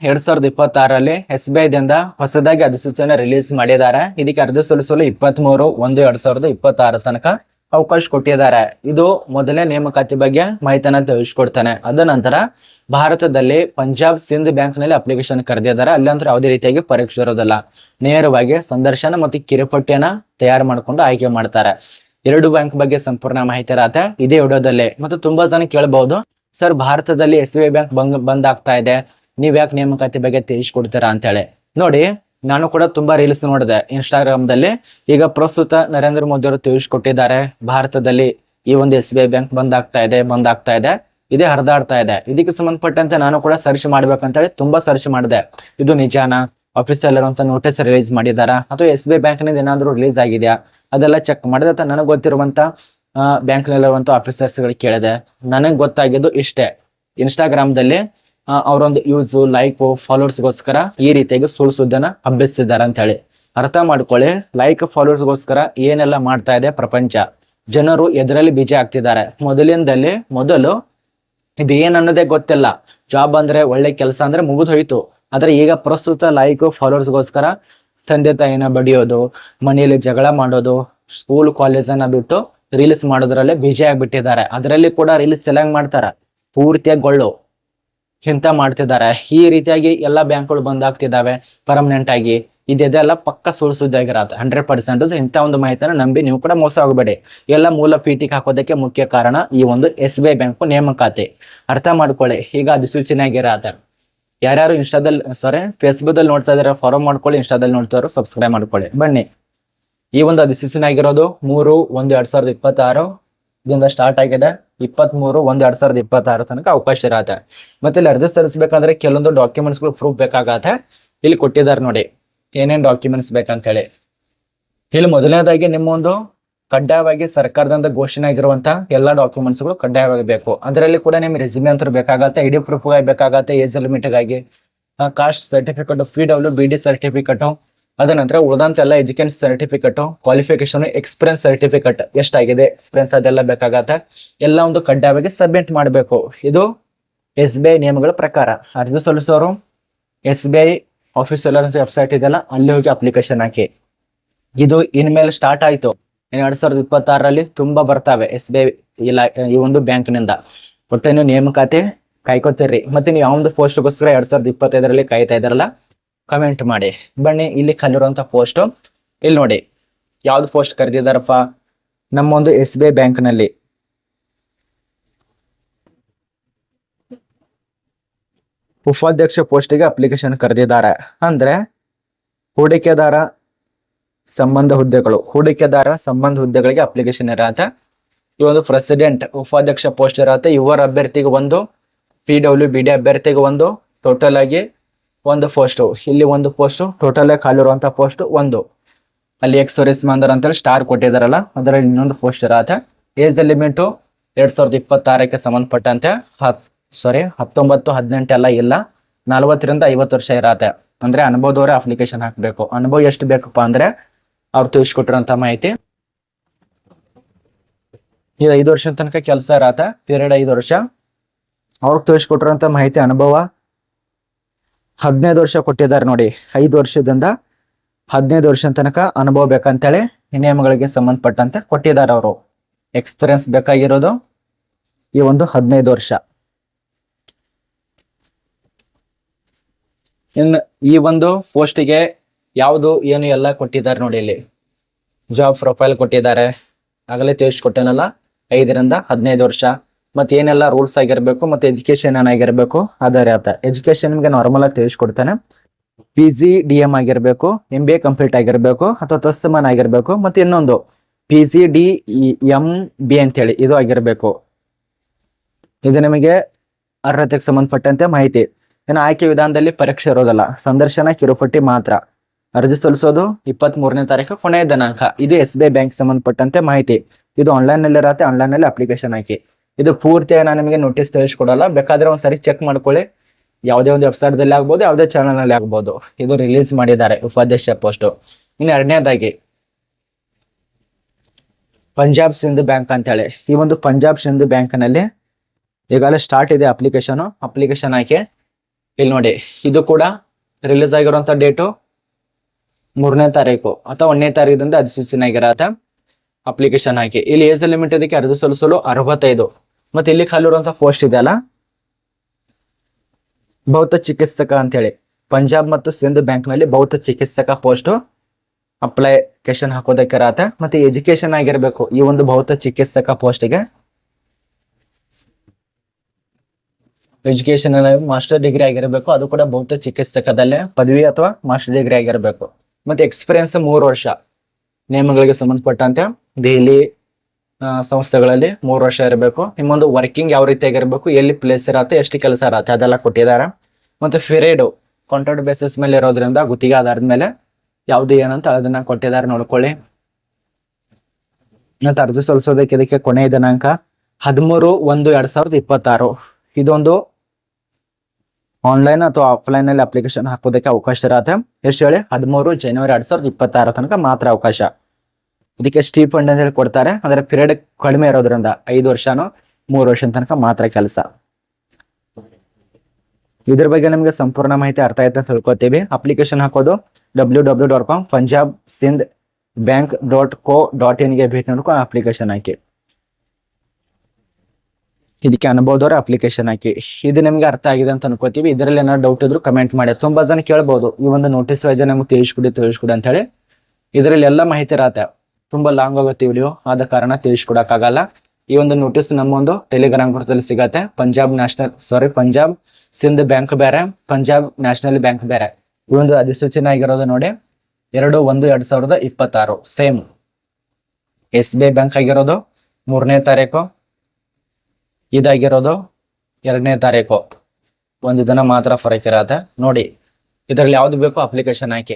2026ರಲ್ಲಿ SBI ದಿಂದ ಹೊಸದಾಗಿ ಅಧಿಸೂಚನೆ ರಿಲೀಸ್ ಮಾಡಿದ್ದಾರೆ. ಇದಕ್ಕೆ ಅರ್ಜಿ ಸಲ್ಲಿಸಲು 23/1/2026 ತನಕ ಅವಕಾಶ ಕೊಟ್ಟಿದ್ದಾರೆ. ಇದು ಮೊದಲನೇ ನೇಮಕಾತಿ ಬಗ್ಗೆ ಮಾಹಿತಿಯನ್ನ ತಿಳಿಸ್ಕೊಡ್ತಾನೆ. ಅದ ನಂತರ ಭಾರತದಲ್ಲಿ ಪಂಜಾಬ್ ಸಿಂಧ್ ಬ್ಯಾಂಕ್ ನಲ್ಲಿ ಅಪ್ಲಿಕೇಶನ್ ಕರೆದಿದ್ದಾರೆ. ಅಲ್ಲಿ ಅಂದ್ರೆ ಯಾವುದೇ ರೀತಿಯಾಗಿ ಪರೀಕ್ಷೆ ಇರೋದಿಲ್ಲ, ನೇರವಾಗಿ ಸಂದರ್ಶನ ಮತ್ತು ಕಿರುಪಟ್ಟಿಯನ್ನ ತಯಾರು ಮಾಡಿಕೊಂಡು ಆಯ್ಕೆ ಮಾಡ್ತಾರೆ. ಎರಡು ಬ್ಯಾಂಕ್ ಬಗ್ಗೆ ಸಂಪೂರ್ಣ ಮಾಹಿತಿ ಇರತ್ತೆ ಇದೇ ವಿಡಿಯೋದಲ್ಲಿ. ಮತ್ತು ತುಂಬಾ ಜನ ಕೇಳಬಹುದು, ಸರ್ ಭಾರತದಲ್ಲಿ SBI ಬ್ಯಾಂಕ್ ಬಂದ್ ಆಗ್ತಾ ಇದೆ, ನೀವ್ ಯಾಕೆ ನೇಮಕಾತಿ ಬಗ್ಗೆ ತಿಳಿಸ್ಕೊಡ್ತೀರಾ ಅಂತ ಹೇಳಿ. ನೋಡಿ, ನಾನು ಕೂಡ ತುಂಬಾ ರೀಲ್ಸ್ ನೋಡಿದೆ ಇನ್ಸ್ಟಾಗ್ರಾಮ್ದಲ್ಲಿ. ಈಗ ಪ್ರಸ್ತುತ ನರೇಂದ್ರ ಮೋದಿ ಅವರು ತಿಳಿಸ್ಕೊಟ್ಟಿದ್ದಾರೆ, ಭಾರತದಲ್ಲಿ ಈ ಒಂದು SBI ಬ್ಯಾಂಕ್ ಬಂದ್ ಆಗ್ತಾ ಇದೆ, ಇದೇ ಹರಿದಾಡ್ತಾ ಇದೆ. ಇದಕ್ಕೆ ಸಂಬಂಧಪಟ್ಟಂತೆ ನಾನು ಕೂಡ ಸರ್ಚ್ ಮಾಡ್ಬೇಕಂತ ಹೇಳಿ ತುಂಬಾ ಸರ್ಚ್ ಮಾಡಿದೆ. ಇದು ನಿಜಾನ, ಆಫೀಸಲ್ಲಿ ಇರುವಂತ ನೋಟಿಸ್ ರಿಲೀಸ್ ಮಾಡಿದಾರಾ, ಅಥವಾ SBI ಬ್ಯಾಂಕ್ ನಿಂದ ಏನಾದ್ರು ರಿಲೀಸ್ ಆಗಿದೆಯಾ, ಅದೆಲ್ಲ ಚೆಕ್ ಮಾಡಿದ ನನಗೆ ಗೊತ್ತಿರುವಂತ ಬ್ಯಾಂಕ್ ನಲ್ಲಿರುವಂತ ಆಫೀಸರ್ಸ್ ಗಳಿಗೆ ಕೇಳಿದೆ. ನನಗೆ ಗೊತ್ತಾಗಿದ್ದು ಇಷ್ಟೇ, ಇನ್ಸ್ಟಾಗ್ರಾಮ್ದಲ್ಲಿ ಅವರೊಂದು ಯೂಸ್, ಲೈಕ್, ಫಾಲೋವರ್ಸ್ಗೋಸ್ಕರ ಈ ರೀತಿಯಾಗಿ ಸುಳ್ಳು ಸುದ್ದನ್ನ ಹಬ್ಬಿಸ್ತಿದ್ದಾರೆ ಅಂತ ಹೇಳಿ. ಅರ್ಥ ಮಾಡ್ಕೊಳ್ಳಿ, ಲೈಕ್ ಫಾಲೋವರ್ಸ್ಗೋಸ್ಕರ ಏನೆಲ್ಲ ಮಾಡ್ತಾ ಇದೆ ಪ್ರಪಂಚ. ಜನರು ಎದರಲ್ಲಿ ಬಿಜಿ ಆಗ್ತಿದ್ದಾರೆ. ಮೊದಲು ಇದು ಏನ್ ಅನ್ನೋದೇ ಗೊತ್ತಿಲ್ಲ. ಜಾಬ್ ಅಂದ್ರೆ ಒಳ್ಳೆ ಕೆಲಸ ಅಂದ್ರೆ ಮುಗಿದು ಹೋಯ್ತು. ಆದ್ರೆ ಈಗ ಪ್ರಸ್ತುತ ಲೈಕ್ ಫಾಲೋವರ್ಸ್ಗೋಸ್ಕರ ತಂದೆ ತಾಯಿನ ಬಡಿಯೋದು, ಮನೆಯಲ್ಲಿ ಜಗಳ ಮಾಡೋದು, ಸ್ಕೂಲ್ ಕಾಲೇಜನ್ನ ಬಿಟ್ಟು ರೀಲ್ಸ್ ಮಾಡೋದ್ರಲ್ಲೇ ಬಿಜಿ ಆಗ್ಬಿಟ್ಟಿದ್ದಾರೆ. ಅದರಲ್ಲಿ ಕೂಡ ರೀಲ್ಸ್ ಚೆನ್ನಾಗಿ ಮಾಡ್ತಾರ, ಪೂರ್ತಿಯಾಗಿ ಗೊಳ್ಳು ಇಂತ ಮಾಡ್ತಿದ್ದಾರೆ. ಈ ರೀತಿಯಾಗಿ ಎಲ್ಲಾ ಬ್ಯಾಂಕ್ಗಳು ಬಂದ್ ಆಗ್ತಿದ್ದಾವೆ ಪರ್ಮನೆಂಟ್ ಆಗಿ. ಇದೆಲ್ಲ ಪಕ್ಕ ಸುಳ್ಳು ಸುದ್ದಿ ಆಗಿರತ್ತೆ 100%. ಇಂಥ ಒಂದು ಮಾಹಿತಿನ ನಂಬಿ ನೀವು ಕೂಡ ಮೋಸ ಹೋಗಬೇಡಿ. ಎಲ್ಲ ಮೂಲ ಪೀಠಿಗೆ ಹಾಕೋದಕ್ಕೆ ಮುಖ್ಯ ಕಾರಣ ಈ ಒಂದು SBI ಬ್ಯಾಂಕ್ ನೇಮಕಾತಿ. ಅರ್ಥ ಮಾಡ್ಕೊಳ್ಳಿ, ಈಗ ಅಧಿಸೂಚನೆ ಆಗಿರತ್ತೆ. ಯಾರ್ಯಾರು ಫೇಸ್ಬುಕ್ ದಲ್ಲಿ ನೋಡ್ತಾ ಇದಾರೆ ಫಾಲೋ ಮಾಡ್ಕೊಳ್ಳಿ, ಇನ್ಸ್ಟಾದಲ್ಲಿ ನೋಡ್ತಾರೋ ಸಬ್ಸ್ಕ್ರೈಬ್ ಮಾಡ್ಕೊಳ್ಳಿ. ಬನ್ನಿ, ಈ ಒಂದು ಅಧಿಸೂಚನೆ ಆಗಿರೋದು 3/1/2026 ದಿಂದ ಸ್ಟಾರ್ಟ್ ಆಗಿದೆ. 23/1/2026 ತನಕ ಅವಕಾಶ ಇರತ್ತೆ. ಮತ್ತೆ ಇಲ್ಲಿ ಅರ್ಜಿ ಸಲ್ಲಿಸಬೇಕಾದ್ರೆ ಕೆಲವೊಂದು ಡಾಕ್ಯುಮೆಂಟ್ಸ್ಗಳು ಪ್ರೂಫ್ ಬೇಕಾಗತ್ತೆ. ಇಲ್ಲಿ ಕೊಟ್ಟಿದ್ದಾರೆ ನೋಡಿ ಏನೇನ್ ಡಾಕ್ಯುಮೆಂಟ್ಸ್ ಬೇಕಂತ ಹೇಳಿ. ಇಲ್ಲಿ ಮೊದಲನೇದಾಗಿ ನಿಮ್ಮೊಂದು ಕಡ್ಡಾಯವಾಗಿ ಸರ್ಕಾರದಿಂದ ಘೋಷಣೆ ಆಗಿರುವಂತ ಎಲ್ಲಾ ಡಾಕ್ಯುಮೆಂಟ್ಸ್ಗಳು ಕಡ್ಡಾಯವಾಗಿ ಬೇಕು. ಅದರಲ್ಲಿ ಕೂಡ ನಿಮ್ ರೆಸ್ಯೂಮೆ ಅಂತ ಬೇಕಾಗತ್ತೆ, ID ಪ್ರೂಫ್ ಬೇಕಾಗತ್ತೆ, ಏಜ್ ಲಿಮಿಟ್ ಗಾಗಿ, ಕಾಸ್ಟ್ ಸರ್ಟಿಫಿಕೇಟ್, PWBD ಸರ್ಟಿಫಿಕೇಟ್, ಅದ ನಂತರ ಉಳಿದಂತ ಎಲ್ಲ education certificate, qualification, experience certificate, ಎಷ್ಟಾಗಿದೆ ಎಕ್ಸ್ಪೀರಿಯನ್ಸ್ ಅದೆಲ್ಲ ಬೇಕಾಗತ್ತೆ. ಎಲ್ಲ ಒಂದು ಕಡ್ಡಾಯವಾಗಿ ಸಬ್ಮಿಟ್ ಮಾಡಬೇಕು. ಇದು SBI ನಿಯಮಗಳ ಪ್ರಕಾರ. ಅರ್ಜಿ ಸಲ್ಲಿಸೋರು SBI ಆಫೀಸಿಯಲ್ ವೆಬ್ಸೈಟ್ ಇದೆಲ್ಲ, ಅಲ್ಲಿ ಹೋಗಿ ಅಪ್ಲಿಕೇಶನ್ ಹಾಕಿ. ಇದು ಇನ್ಮೇಲೆ ಸ್ಟಾರ್ಟ್ ಆಯ್ತು. 2026ರಲ್ಲಿ ತುಂಬಾ ಬರ್ತಾವೆ SBI ಈ ಒಂದು ಬ್ಯಾಂಕ್ ನಿಂದ. ಒಟ್ಟೆ ನೀವು ನೇಮಕಾತಿ ಕಾಯ್ಕೋತೀರಿ. ಮತ್ತೆ ನೀವು ಯಾವ ಒಂದು ಪೋಸ್ಟ್ಗೋಸ್ಕರ 2025ರಲ್ಲಿ ಕಾಯ್ತಾ ಇದಾರಲ್ಲ, ಕಮೆಂಟ್ ಮಾಡಿ. ಬನ್ನಿ, ಇಲ್ಲಿ ಕಲಿರುವಂತ ಪೋಸ್ಟ್ ಇಲ್ಲಿ ನೋಡಿ, ಯಾವ್ದು ಪೋಸ್ಟ್ ಕರೆದಿದ್ದಾರಪ್ಪ, ನಮ್ಮ ಒಂದು SBI ಬ್ಯಾಂಕ್ ನಲ್ಲಿ ಉಪಾಧ್ಯಕ್ಷ ಪೋಸ್ಟಿಗೆ ಅಪ್ಲಿಕೇಶನ್ ಕರೆದಿದ್ದಾರೆ. ಅಂದ್ರೆ ಹೂಡಿಕೆದಾರ ಸಂಬಂಧ ಹುದ್ದೆಗಳಿಗೆ ಅಪ್ಲಿಕೇಶನ್ ಇರತ್ತೆ. ಈ ಒಂದು ಪ್ರೆಸಿಡೆಂಟ್ ಉಪಾಧ್ಯಕ್ಷ ಪೋಸ್ಟ್ ಇರತ್ತೆ. ಇವರ ಅಭ್ಯರ್ಥಿಗೆ ಒಂದು, PWBD ಅಭ್ಯರ್ಥಿಗೆ ಒಂದು, ಟೋಟಲ್ ಆಗಿ ಒಂದು ಪೋಸ್ಟ್. ಇಲ್ಲಿ ಒಂದು ಪೋಸ್ಟ್ ಟೋಟಲ್ ಆಗಿ ಖಾಲಿರುವಂತ ಪೋಸ್ಟ್ ಒಂದು. ಅಲ್ಲಿ ಎಕ್ಸ್ ಸರ್ವಿಸ್ ಮ್ಯಾನ್ ಅಂತೇಳಿ ಸ್ಟಾರ್ ಕೊಟ್ಟಿದಾರಲ್ಲ, ಅದರಲ್ಲಿ ಇನ್ನೊಂದು ಪೋಸ್ಟ್ ಇರತ್ತೆ. ಏಜ್ ಲಿಮಿಟ್ 2026ಕ್ಕೆ ಸಂಬಂಧಪಟ್ಟಂತೆ 19, 18 ಎಲ್ಲ ಇಲ್ಲ, 40ರಿಂದ 50 ವರ್ಷ ಇರತ್ತೆ. ಅಂದ್ರೆ ಅನುಭವದವರೇ ಅಪ್ಲಿಕೇಶನ್ ಹಾಕ್ಬೇಕು. ಅನುಭವ ಎಷ್ಟು ಬೇಕಪ್ಪ ಅಂದ್ರೆ ಅವ್ರು ತಿಳಿಸ್ಕೊಟ್ಟಿರೋಂತ ಮಾಹಿತಿ, ಇದು 5 ವರ್ಷದ ತನಕ ಕೆಲಸ ಇರತ್ತೆ, ಪೀರಿಯಡ್ 5 ವರ್ಷ. ಅವ್ರಿಗೆ ತಿಳಿಸ್ಕೊಟ್ಟಿರೋಂತ ಮಾಹಿತಿ ಅನುಭವ 15 ವರ್ಷ ಕೊಟ್ಟಿದ್ದಾರೆ ನೋಡಿ. 5 ವರ್ಷದಿಂದ 15 ವರ್ಷ ತನಕ ಅನುಭವ ಬೇಕಂತೇಳಿ ನಿಯಮಗಳಿಗೆ ಸಂಬಂಧಪಟ್ಟಂತೆ ಕೊಟ್ಟಿದ್ದಾರೆ ಅವರು. ಎಕ್ಸ್ಪೀರಿಯನ್ಸ್ ಬೇಕಾಗಿರೋದು ಈ ಒಂದು 15 ವರ್ಷ. ಇನ್ನು ಈ ಒಂದು ಪೋಸ್ಟಿಗೆ ಯಾವುದು ಏನು ಎಲ್ಲ ಕೊಟ್ಟಿದ್ದಾರೆ ನೋಡಿ. ಇಲ್ಲಿ ಜಾಬ್ ಪ್ರೊಫೈಲ್ ಕೊಟ್ಟಿದ್ದಾರೆ, ಆಗಲೇ ತಿಳಿಸ್ಕೊಟ್ಟೇನಲ್ಲ, 5ರಿಂದ 15 ವರ್ಷ. ಮತ್ತೆ ಏನೆಲ್ಲ ರೂಲ್ಸ್ ಆಗಿರ್ಬೇಕು, ಮತ್ತೆ ಎಜುಕೇಶನ್ ಏನಾಗಿರ್ಬೇಕು ಅದರ ಎಜುಕೇಶನ್ ನಿಮ್ಗೆ ನಾರ್ಮಲ್ ಆಗಿ ತಿಳಿಸ್ಕೊಡ್ತಾನೆ. PGDM ಆಗಿರ್ಬೇಕು, MBA ಕಂಪ್ಲೀಟ್ ಆಗಿರ್ಬೇಕು, ಅಥವಾ ತಸ್ತಮಾನ್ ಆಗಿರ್ಬೇಕು, ಮತ್ತೆ ಇನ್ನೊಂದು PGDMB ಅಂತೇಳಿ ಇದು ಆಗಿರ್ಬೇಕು. ಇದು ನಿಮಗೆ ಅರ್ಹತೆಗೆ ಸಂಬಂಧಪಟ್ಟಂತೆ ಮಾಹಿತಿ. ಇನ್ನು ಆಯ್ಕೆ ವಿಧಾನದಲ್ಲಿ ಪರೀಕ್ಷೆ ಇರೋದಲ್ಲ, ಸಂದರ್ಶನ, ಕಿರುಪಟ್ಟಿ ಮಾತ್ರ. ಅರ್ಜಿ ಸಲ್ಲಿಸೋದು 23ನೇ ತಾರೀಕು ಕೊನೆಯ ದಿನಾಂಕ. ಇದು SBI ಬ್ಯಾಂಕ್ ಸಂಬಂಧಪಟ್ಟಂತೆ ಮಾಹಿತಿ. ಇದು ಆನ್ಲೈನ್ ನಲ್ಲಿ ಇರತ್ತೆ, ಆನ್ಲೈನ್ ನಲ್ಲಿ ಅಪ್ಲಿಕೇಶನ್ ಹಾಕಿ. ಇದು ಪೂರ್ತಿಯಾಗಿ ನಾನು ನಿಮಗೆ ನೋಟಿಸ್ ತಿಳಿಸ್ಕೊಡಲ್ಲ, ಬೇಕಾದ್ರೆ ಒಂದ್ಸರಿ ಚೆಕ್ ಮಾಡ್ಕೊಳ್ಳಿ. ಯಾವುದೇ ಒಂದು ವೆಬ್ಸೈಟ್ ದಲ್ಲಿ ಆಗ್ಬೋದು, ಯಾವುದೇ ಚಾನಲ್ ನಲ್ಲಿ ಆಗ್ಬೋದು. ಇದು ರಿಲೀಸ್ ಮಾಡಿದ್ದಾರೆ ಉಪಾಧ್ಯಕ್ಷ ಪೋಸ್ಟ್. ಇನ್ನು ಎರಡನೇದಾಗಿ ಪಂಜಾಬ್ ಸಿಂಧ್ ಬ್ಯಾಂಕ್ ಅಂತ ಹೇಳಿ, ಈ ಒಂದು ಪಂಜಾಬ್ ಸಿಂಧ್ ಬ್ಯಾಂಕ್ ನಲ್ಲಿ ಈಗಾಗಲೇ ಸ್ಟಾರ್ಟ್ ಇದೆ ಅಪ್ಲಿಕೇಶನ್ ಹಾಕಿ. ಇಲ್ಲಿ ನೋಡಿ, ಇದು ಕೂಡ ರಿಲೀಸ್ ಆಗಿರುವಂತ ಡೇಟು 3ನೇ ತಾರೀಕು ಅಥವಾ 1ನೇ ತಾರೀಕಿನಿಂದ ಅಧಿಸೂಚನೆ ಆಗಿರತ್ತೆ. ಅಪ್ಲಿಕೇಶನ್ ಹಾಕಿ. ಇಲ್ಲಿ ಏಜ್ ಲಿಮಿಟ್ ಇದಕ್ಕೆ ಅರ್ಜಿ ಸಲ್ಲಿಸಲು 65. ಮತ್ತೆ ಇಲ್ಲಿ ಖಾಲಿ ಇರುವಂತ ಪೋಸ್ಟ್ ಇದೆ ಅಲ್ಲ, ಭೌತ ಚಿಕಿತ್ಸಕ ಅಂತ ಹೇಳಿ, ಪಂಜಾಬ್ ಮತ್ತು ಸಿಂಧ್ ಬ್ಯಾಂಕ್ ನಲ್ಲಿ ಭೌತ ಚಿಕಿತ್ಸಕ ಪೋಸ್ಟ್ ಅಪ್ಲಿಕೇಶನ್ ಹಾಕೋದಕ್ಕೆ ಇರತ್ತೆ. ಮತ್ತೆ ಎಜುಕೇಶನ್ ಆಗಿರ್ಬೇಕು ಈ ಒಂದು ಭೌತ ಚಿಕಿತ್ಸಕ ಪೋಸ್ಟ್ಗೆ. ಎಜುಕೇಶನ್ ಮಾಸ್ಟರ್ ಡಿಗ್ರಿ ಆಗಿರಬೇಕು, ಅದು ಕೂಡ ಭೌತ ಚಿಕಿತ್ಸಕದಲ್ಲೇ ಪದವಿ ಅಥವಾ ಮಾಸ್ಟರ್ ಡಿಗ್ರಿ ಆಗಿರಬೇಕು. ಮತ್ತೆ ಎಕ್ಸ್ಪೀರಿಯನ್ಸ್ 3 ವರ್ಷ, ನೇಮಗಳಿಗೆ ಸಂಬಂಧಪಟ್ಟಂತೆ ದೆಹಲಿ ಸಂಸ್ಥೆಗಳಲ್ಲಿ 3 ವರ್ಷ ಇರಬೇಕು. ನಿಮ್ಮೊಂದು ವರ್ಕಿಂಗ್ ಯಾವ ರೀತಿಯಾಗಿರ್ಬೇಕು, ಎಲ್ಲಿ ಪ್ಲೇಸ್ ಇರತ್ತೆ, ಎಷ್ಟು ಕೆಲಸ ಇರತ್ತೆ ಅದೆಲ್ಲ ಕೊಟ್ಟಿದ್ದಾರೆ. ಮತ್ತೆ ಫಿರೇಡು ಕಾಂಟ್ರಾಕ್ಟ್ ಬೇಸಿಸ್ ಮೇಲೆ ಇರೋದ್ರಿಂದ ಗುತ್ತಿಗೆ ಆಧಾರದ ಮೇಲೆ ಯಾವ್ದು ಏನಂತ ಅದನ್ನ ಕೊಟ್ಟಿದ್ದಾರೆ, ನೋಡ್ಕೊಳ್ಳಿ. ಮತ್ತೆ ಅರ್ಜಿ ಸಲ್ಲಿಸೋದಕ್ಕೆ ಇದಕ್ಕೆ ಕೊನೆಯ ದಿನಾಂಕ 13/1/2026. ಇದೊಂದು ಆನ್ಲೈನ್ ಅಥವಾ ಆಫ್ಲೈನ್ ನಲ್ಲಿ ಅಪ್ಲಿಕೇಶನ್ ಹಾಕೋದಕ್ಕೆ ಅವಕಾಶ ಇರತ್ತೆ. ಎಷ್ಟು ಹೇಳಿ, 13 ಜನವರಿ 2026 ತನಕ ಮಾತ್ರ ಅವಕಾಶ. ಇದಕ್ಕೆ ಸ್ಟೀಪಂಡ್ ಅಂತ ಹೇಳಿ ಕೊಡ್ತಾರೆ. ಅದರ ಪೀರಿಯಡ್ ಕಡಿಮೆ ಇರೋದ್ರಿಂದ 5 ವರ್ಷನೋ 3 ವರ್ಷ ತನಕ ಮಾತ್ರ ಕೆಲಸ. ಇದ್ರ ಬಗ್ಗೆ ನಿಮಗೆ ಸಂಪೂರ್ಣ ಮಾಹಿತಿ ಅರ್ಥ ಆಯ್ತು ಅಂತ ತಿಳ್ಕೊತೀವಿ. ಅಪ್ಲಿಕೇಶನ್ ಹಾಕೋದು www.punjabsindhbank.co.in ಗೆ ಭೇಟಿ ನೋಡ್ಕೊಂಡು ಅಪ್ಲಿಕೇಶನ್ ಹಾಕಿ. ಇದಕ್ಕೆ ಅನುಭವದವ್ರ ಅಪ್ಲಿಕೇಶನ್ ಹಾಕಿ. ಇದು ನಿಮ್ಗೆ ಅರ್ಥ ಆಗಿದೆ ಅಂತ ಅನ್ಕೋತೀವಿ. ಇದರಲ್ಲಿ ಏನಾದ್ರು ಡೌಟ್ ಇದ್ರು ಕಮೆಂಟ್ ಮಾಡಿ. ತುಂಬಾ ಜನ ಕೇಳ್ಬೋದು, ಈ ಒಂದು ನೋಟಿಸ್ ವೈಸ್ ನಮ್ಗೆ ತಿಳಿಸ್ಕೊಡಿ ಅಂತ ಹೇಳಿ. ಇದರಲ್ಲಿ ಎಲ್ಲ ಮಾಹಿತಿ ಇರತ್ತೆ. ತುಂಬಾ ಲಾಂಗ್ ಆಗುತ್ತೆ ವಿಡಿಯೋ, ಆದ ಕಾರಣ ತಿಳಿಸ್ಕೊಡಕ್ಕಾಗಲ್ಲ. ಈ ಒಂದು ನೋಟಿಸ್ ನಮ್ಮ ಒಂದು ಟೆಲಿಗ್ರಾಮ್ ಗ್ರೂಪಲ್ಲಿ ಸಿಗತ್ತೆ. ಪಂಜಾಬ್ ಸಿಂಧ್ ಬ್ಯಾಂಕ್ ಬೇರೆ, ಪಂಜಾಬ್ ನ್ಯಾಷನಲ್ ಬ್ಯಾಂಕ್ ಬೇರೆ. ಈ ಒಂದು ಅಧಿಸೂಚನೆ ಆಗಿರೋದು ನೋಡಿ 2/1/2026. ಸೇಮ್ SBI ಬ್ಯಾಂಕ್ ಆಗಿರೋದು 3ನೇ ತಾರೀಕು, ಇದಾಗಿರೋದು 2ನೇ ತಾರೀಕು. ಒಂದು ದಿನ ಮಾತ್ರ ಫರಕ್ ಇರತ್ತೆ ನೋಡಿ. ಇದರಲ್ಲಿ ಯಾವ್ದು ಬೇಕೋ ಅಪ್ಲಿಕೇಶನ್ ಹಾಕಿ.